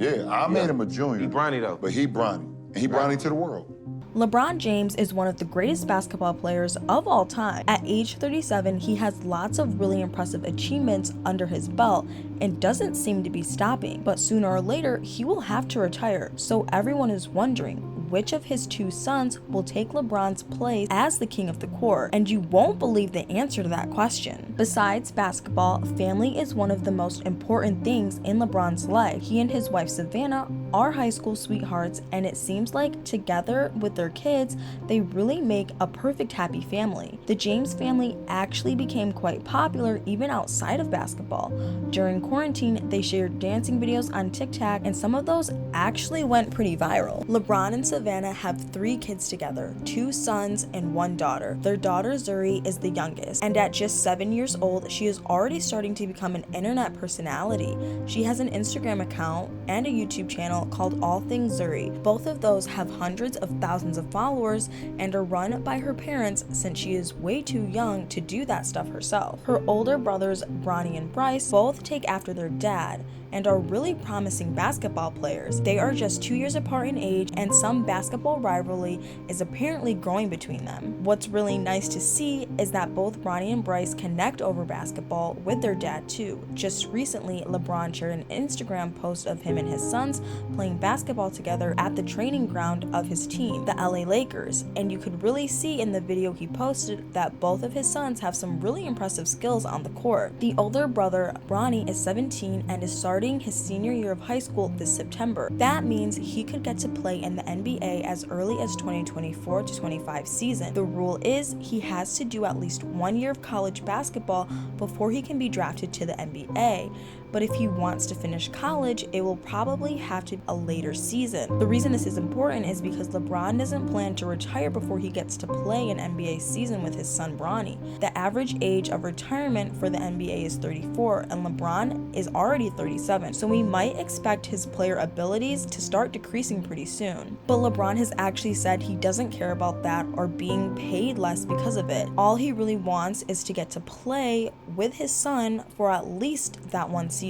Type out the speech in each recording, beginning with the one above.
Yeah, I made him a junior. He Bronny though. But he Bronny. And he Bronny to the world. LeBron James is one of the greatest basketball players of all time. At age 37, he has lots of really impressive achievements under his belt and doesn't seem to be stopping. But sooner or later, he will have to retire. So everyone is wondering, which of his two sons will take LeBron's place as the king of the court? And you won't believe the answer to that question. Besides basketball, family is one of the most important things in LeBron's life. He and his wife Savannah are high school sweethearts, and it seems like together with their kids, they really make a perfect happy family. The James family actually became quite popular even outside of basketball. During quarantine, they shared dancing videos on TikTok, and some of those actually went pretty viral. LeBron and Savannah have 3 kids together, 2 sons and 1 daughter. Their daughter Zuri is the youngest, and at just 7 years old, she is already starting to become an internet personality. She has an Instagram account and a YouTube channel called All Things Zuri. Both of those have hundreds of thousands of followers and are run by her parents since she is way too young to do that stuff herself. Her older brothers Bronny and Bryce both take after their dad and are really promising basketball players. They are just 2 years apart in age, and some basketball rivalry is apparently growing between them. What's really nice to see is that both Bronny and Bryce connect over basketball with their dad too. Just recently, LeBron shared an Instagram post of him and his sons playing basketball together at the training ground of his team, the LA Lakers, and you could really see in the video he posted that both of his sons have some really impressive skills on the court. The older brother, Bronny, is 17 and is starting his senior year of high school this September. That means he could get to play in the NBA as early as 2024-25 season. The rule is he has to do at least 1 year of college basketball before he can be drafted to the NBA. But if he wants to finish college, it will probably have to be a later season. The reason this is important is because LeBron doesn't plan to retire before he gets to play an NBA season with his son Bronny. The average age of retirement for the NBA is 34, and LeBron is already 37, so we might expect his player abilities to start decreasing pretty soon. But LeBron has actually said he doesn't care about that or being paid less because of it. All he really wants is to get to play with his son for at least that one season.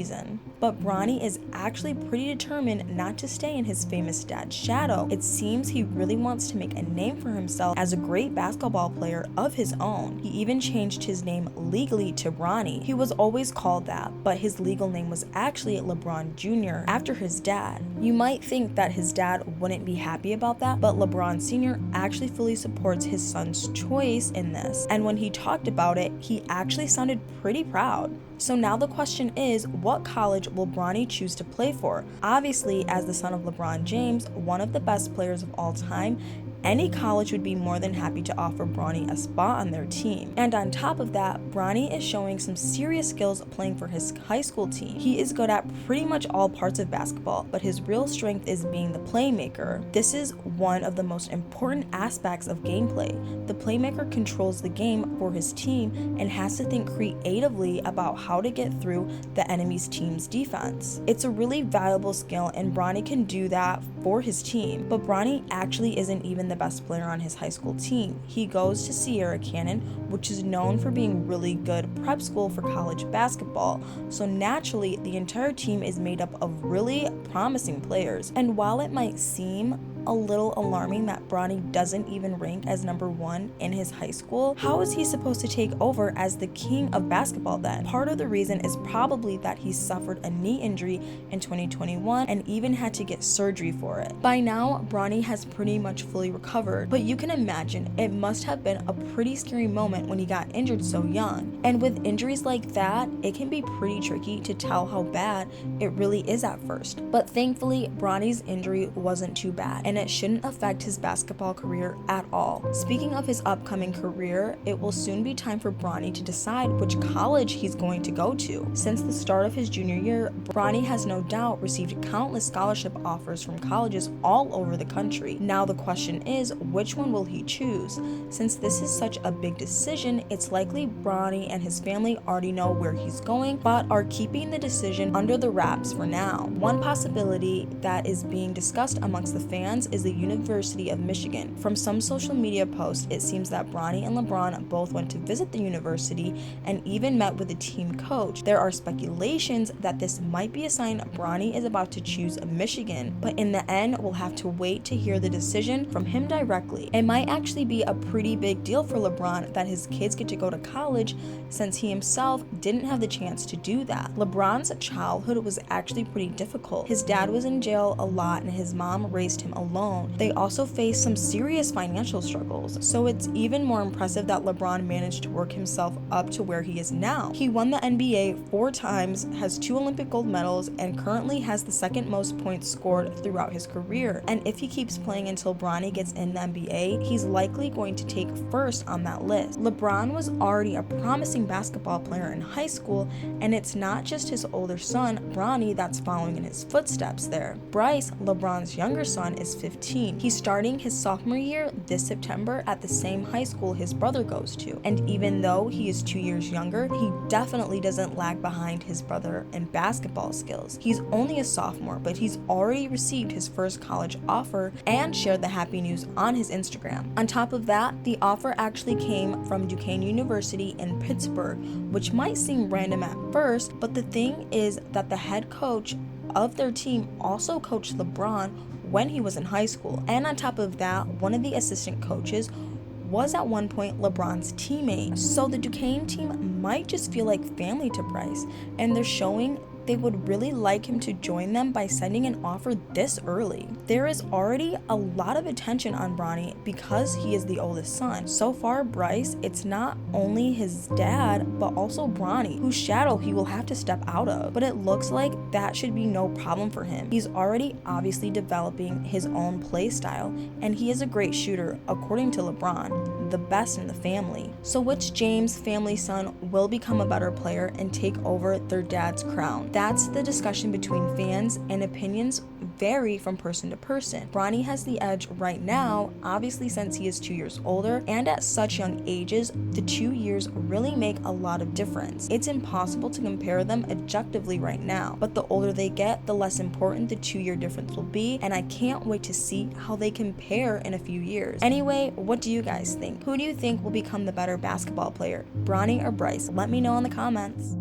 But Bronny is actually pretty determined not to stay in his famous dad's shadow. It seems he really wants to make a name for himself as a great basketball player of his own. He even changed his name legally to Bronny. He was always called that, but his legal name was actually LeBron Jr. after his dad. You might think that his dad wouldn't be happy about that, but LeBron Sr. actually fully supports his son's choice in this. And when he talked about it, he actually sounded pretty proud. So now the question is, what college will Bronny choose to play for? Obviously, as the son of LeBron James, one of the best players of all time, any college would be more than happy to offer Bronny a spot on their team. And on top of that, Bronny is showing some serious skills playing for his high school team. He is good at pretty much all parts of basketball, but his real strength is being the playmaker. This is one of the most important aspects of gameplay. The playmaker controls the game for his team and has to think creatively about how to get through the enemy's team's defense. It's a really valuable skill, and Bronny can do that for his team. But Bronny actually isn't even the best player on his high school team. He goes to Sierra Canyon, which is known for being really good prep school for college basketball. So naturally, the entire team is made up of really promising players. And while it might seem a little alarming that Bronny doesn't even rank as number 1 in his high school, how is he supposed to take over as the king of basketball then? Part of the reason is probably that he suffered a knee injury in 2021 and even had to get surgery for it. By now, Bronny has pretty much fully recovered, but you can imagine it must have been a pretty scary moment when he got injured so young. And with injuries like that, it can be pretty tricky to tell how bad it really is at first. But thankfully, Bronny's injury wasn't too bad, and it shouldn't affect his basketball career at all. Speaking of his upcoming career, it will soon be time for Bronny to decide which college he's going to go to. Since the start of his junior year, Bronny has no doubt received countless scholarship offers from colleges all over the country. Now the question is, which one will he choose? Since this is such a big decision, it's likely Bronny and his family already know where he's going, but are keeping the decision under the wraps for now. One possibility that is being discussed amongst the fans plans is the University of Michigan. From some social media posts, it seems that Bronny and LeBron both went to visit the university and even met with the team coach. There are speculations that this might be a sign Bronny is about to choose Michigan, but in the end, we'll have to wait to hear the decision from him directly. It might actually be a pretty big deal for LeBron that his kids get to go to college, since he himself didn't have the chance to do that. LeBron's childhood was actually pretty difficult. His dad was in jail a lot and his mom raised him alone. They also faced some serious financial struggles, so it's even more impressive that LeBron managed to work himself up to where he is now. He won the NBA 4 times, has 2 Olympic gold medals, and currently has the second most points scored throughout his career. And if he keeps playing until Bronny gets in the NBA, he's likely going to take first on that list. LeBron was already a promising basketball player in high school, and it's not just his older son, Bronny, that's following in his footsteps there. Bryce, LeBron's younger son, is 15. He's starting his sophomore year this September at the same high school his brother goes to. And even though he is 2 years younger, he definitely doesn't lag behind his brother in basketball skills. He's only a sophomore, but he's already received his first college offer and shared the happy news on his Instagram. On top of that, the offer actually came from Duquesne University in Pittsburgh, which might seem random at first, but the thing is that the head coach of their team also coached LeBron when he was in high school. And on top of that, one of the assistant coaches was at one point LeBron's teammate. So the Duquesne team might just feel like family to Bryce, and they're showing they would really like him to join them by sending an offer this early. There is already a lot of attention on Bronny because he is the oldest son. So far, Bryce, it's not only his dad, but also Bronny, whose shadow he will have to step out of. But it looks like that should be no problem for him. He's already obviously developing his own play style, and he is a great shooter, according to LeBron, the best in the family. So which James family son will become a better player and take over their dad's crown? That's the discussion between fans, and opinions vary from person to person. Bronny has the edge right now, obviously, since he is 2 years older, and at such young ages, the 2 years really make a lot of difference. It's impossible to compare them objectively right now, but the older they get, the less important the 2-year difference will be, and I can't wait to see how they compare in a few years. Anyway, what do you guys think? Who do you think will become the better basketball player, Bronny or Bryce? Let me know in the comments.